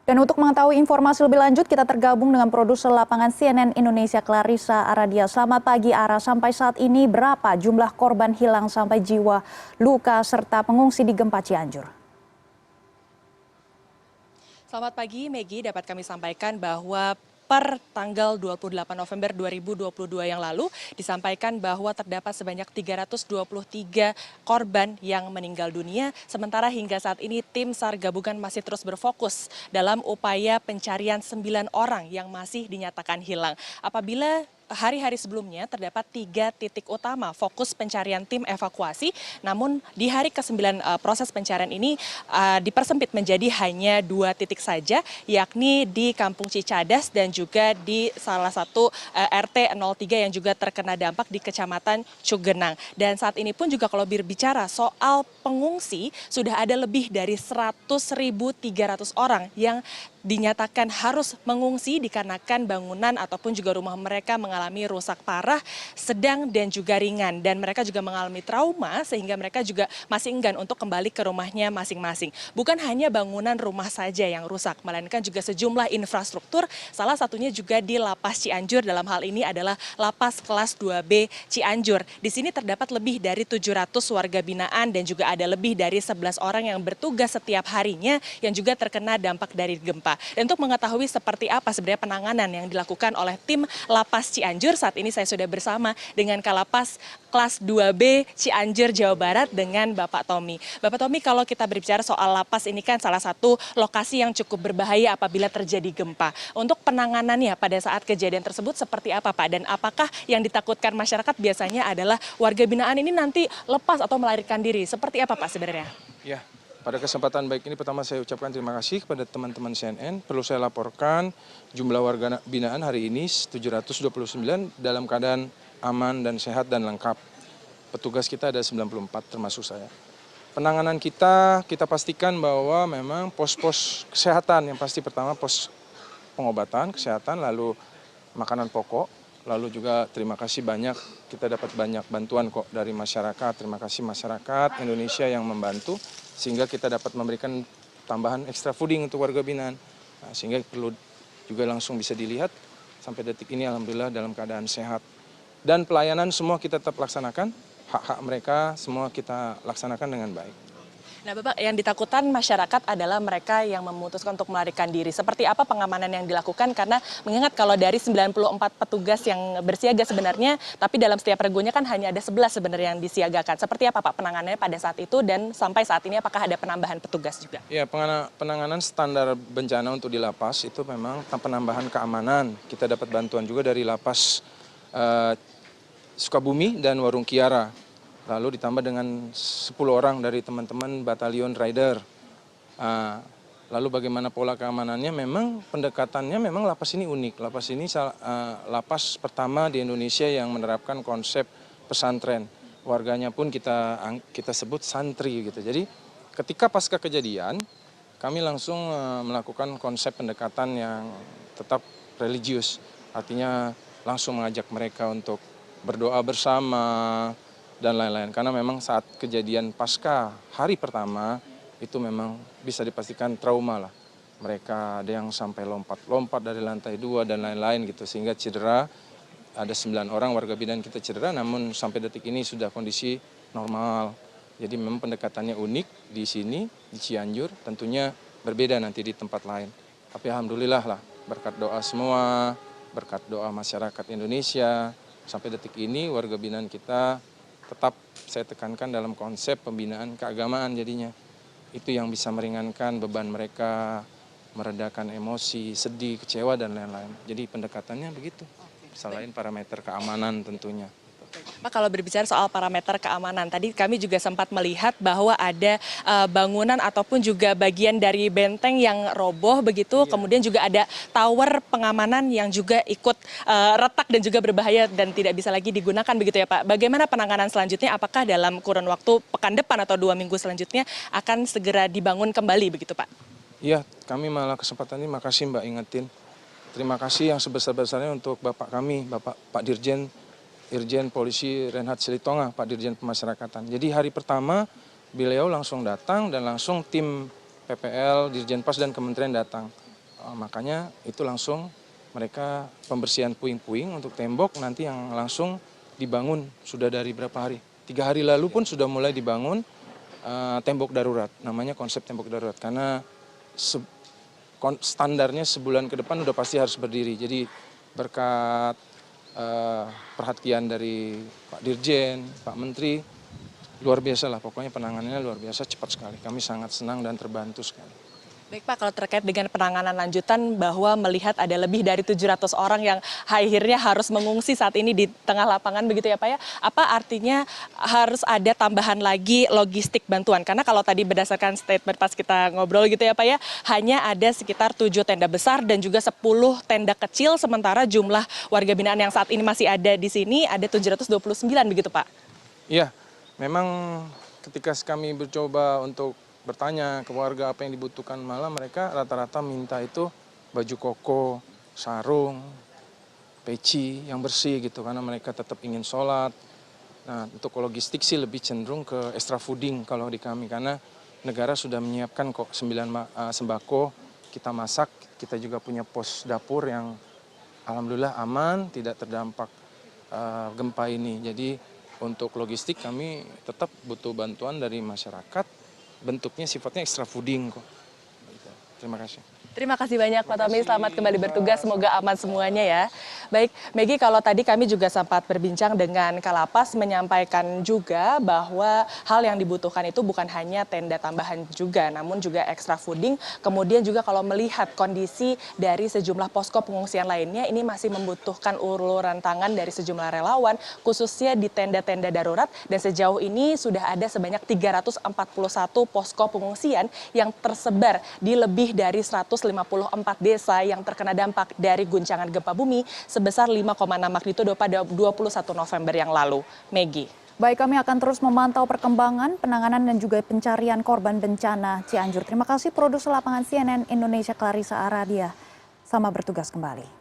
Dan untuk mengetahui informasi lebih lanjut, kita tergabung dengan produser lapangan CNN Indonesia Clarissa Aradia. Selamat pagi Ara, sampai saat ini berapa jumlah korban hilang sampai jiwa luka serta pengungsi di gempa Cianjur? Selamat pagi Maggie, dapat kami sampaikan bahwa per tanggal 28 November 2022 yang lalu disampaikan bahwa terdapat sebanyak 323 korban yang meninggal dunia. Sementara hingga saat ini tim SAR gabungan masih terus berfokus dalam upaya pencarian 9 orang yang masih dinyatakan hilang. Apabila hari-hari sebelumnya terdapat 3 titik utama fokus pencarian tim evakuasi, namun di hari ke-9 proses pencarian ini dipersempit menjadi hanya 2 titik saja, yakni di Kampung Cicadas dan juga di salah satu RT 03 yang juga terkena dampak di Kecamatan Cugenang. Dan saat ini pun juga kalau berbicara soal pengungsi, sudah ada lebih dari 100.300 orang yang dinyatakan harus mengungsi dikarenakan bangunan ataupun juga rumah mereka mengalami rusak parah, sedang dan juga ringan. Dan mereka juga mengalami trauma sehingga mereka juga masih enggan untuk kembali ke rumahnya masing-masing. Bukan hanya bangunan rumah saja yang rusak, melainkan juga sejumlah infrastruktur, salah satunya juga di Lapas Cianjur. Dalam hal ini adalah Lapas Kelas 2B Cianjur. Di sini terdapat lebih dari 700 warga binaan dan juga ada lebih dari 11 orang yang bertugas setiap harinya yang juga terkena dampak dari gempa. Dan untuk mengetahui seperti apa sebenarnya penanganan yang dilakukan oleh tim Lapas Cianjur, saat ini saya sudah bersama dengan Kalapas Kelas 2B Cianjur, Jawa Barat dengan Bapak Tommy. Bapak Tommy, kalau kita berbicara soal lapas ini kan salah satu lokasi yang cukup berbahaya apabila terjadi gempa. Untuk penanganannya pada saat kejadian tersebut seperti apa Pak? Dan apakah yang ditakutkan masyarakat biasanya adalah warga binaan ini nanti lepas atau melarikan diri? Seperti apa Pak sebenarnya? Ya, pada kesempatan baik ini pertama saya ucapkan terima kasih kepada teman-teman CNN. Perlu saya laporkan jumlah warga binaan hari ini 729 dalam keadaan aman dan sehat dan lengkap. Petugas kita ada 94 termasuk saya. Penanganan kita pastikan bahwa memang pos-pos kesehatan, yang pasti pertama pos pengobatan, kesehatan, lalu makanan pokok, lalu juga terima kasih banyak, kita dapat banyak bantuan kok dari masyarakat. Terima kasih masyarakat Indonesia yang membantu sehingga kita dapat memberikan tambahan extra fooding untuk warga binaan. Nah, sehingga perlu juga langsung bisa dilihat sampai detik ini alhamdulillah dalam keadaan sehat. Dan pelayanan semua kita tetap laksanakan, hak-hak mereka semua kita laksanakan dengan baik. Nah Bapak, yang ditakutkan masyarakat adalah mereka yang memutuskan untuk melarikan diri. Seperti apa pengamanan yang dilakukan? Karena mengingat kalau dari 94 petugas yang bersiaga sebenarnya, tapi dalam setiap regunya kan hanya ada 11 sebenarnya yang disiagakan. Seperti apa Pak penanganannya pada saat itu dan sampai saat ini apakah ada penambahan petugas juga? Ya, penanganan standar bencana untuk di lapas itu memang penambahan keamanan. Kita dapat bantuan juga dari lapas Sukabumi dan Warung Kiara. Lalu ditambah dengan 10 orang dari teman-teman Batalion Rider. Lalu bagaimana pola keamanannya? Memang pendekatannya memang lapas ini unik. Lapas ini lapas pertama di Indonesia yang menerapkan konsep pesantren. Warganya pun kita sebut santri gitu. Jadi ketika pasca kejadian kami langsung melakukan konsep pendekatan yang tetap religius. Artinya langsung mengajak mereka untuk berdoa bersama dan lain-lain. Karena memang saat kejadian pasca hari pertama itu memang bisa dipastikan trauma lah. Mereka ada yang sampai lompat dari lantai 2 dan lain-lain gitu. Sehingga cedera, ada 9 orang warga binaan kita cedera, namun sampai detik ini sudah kondisi normal. Jadi memang pendekatannya unik di sini, di Cianjur, tentunya berbeda nanti di tempat lain. Tapi alhamdulillah lah, berkat doa semua, berkat doa masyarakat Indonesia, sampai detik ini warga binaan kita tetap saya tekankan dalam konsep pembinaan keagamaan jadinya. Itu yang bisa meringankan beban mereka, meredakan emosi, sedih, kecewa, dan lain-lain. Jadi pendekatannya begitu, selain parameter keamanan tentunya. Pak, kalau berbicara soal parameter keamanan, tadi kami juga sempat melihat bahwa ada bangunan ataupun juga bagian dari benteng yang roboh begitu, kemudian juga ada tower pengamanan yang juga ikut retak dan juga berbahaya dan tidak bisa lagi digunakan begitu ya Pak. Bagaimana penanganan selanjutnya? Apakah dalam kurun waktu pekan depan atau 2 minggu selanjutnya akan segera dibangun kembali begitu Pak? Iya, kami malah kesempatan ini makasih Mbak ingetin. Terima kasih yang sebesar-besarnya untuk Bapak kami, Pak Dirjen Irjen Polisi Renhat Silitonga, Pak Dirjen Pemasyarakatan. Jadi hari pertama beliau langsung datang dan langsung tim PPL, Dirjen Pas dan Kementerian datang. Makanya itu langsung mereka pembersihan puing-puing untuk tembok nanti yang langsung dibangun sudah dari berapa hari. 3 hari lalu pun sudah mulai dibangun tembok darurat, namanya konsep tembok darurat. Karena standarnya sebulan ke depan udah pasti harus berdiri. Jadi berkat perhatian dari Pak Dirjen, Pak Menteri, luar biasa lah. Pokoknya penanganannya luar biasa, cepat sekali. Kami sangat senang dan terbantu sekali. Baik Pak, kalau terkait dengan penanganan lanjutan bahwa melihat ada lebih dari 700 orang yang akhirnya harus mengungsi saat ini di tengah lapangan begitu ya Pak ya. Apa artinya harus ada tambahan lagi logistik bantuan? Karena kalau tadi berdasarkan statement pas kita ngobrol gitu ya Pak ya, hanya ada sekitar 7 tenda besar dan juga 10 tenda kecil, sementara jumlah warga binaan yang saat ini masih ada di sini ada 729 begitu Pak? Iya, memang ketika kami mencoba untuk bertanya ke warga apa yang dibutuhkan, malah mereka rata-rata minta itu baju koko, sarung, peci yang bersih gitu, karena mereka tetap ingin sholat. Nah, untuk logistik sih lebih cenderung ke extra fooding kalau di kami, karena negara sudah menyiapkan kok 9 sembako, kita masak, kita juga punya pos dapur yang alhamdulillah aman, tidak terdampak gempa ini. Jadi untuk logistik kami tetap butuh bantuan dari masyarakat. Bentuknya sifatnya extra fooding kok. Terima kasih. Terima kasih banyak Pak Tommy, selamat kembali bertugas, semoga aman semuanya ya. Baik, Maggie, kalau tadi kami juga sempat berbincang dengan Kalapas, menyampaikan juga bahwa hal yang dibutuhkan itu bukan hanya tenda tambahan juga, namun juga extra fooding. Kemudian juga kalau melihat kondisi dari sejumlah posko pengungsian lainnya, ini masih membutuhkan uluran tangan dari sejumlah relawan, khususnya di tenda-tenda darurat. Dan sejauh ini sudah ada sebanyak 341 posko pengungsian yang tersebar di lebih dari 154 desa yang terkena dampak dari guncangan gempa bumi sebesar 5,6 magnitudo pada 21 November yang lalu. Maggie. Baik, kami akan terus memantau perkembangan, penanganan dan juga pencarian korban bencana Cianjur. Terima kasih produser lapangan CNN Indonesia Clarissa Aradia. Selamat bertugas kembali.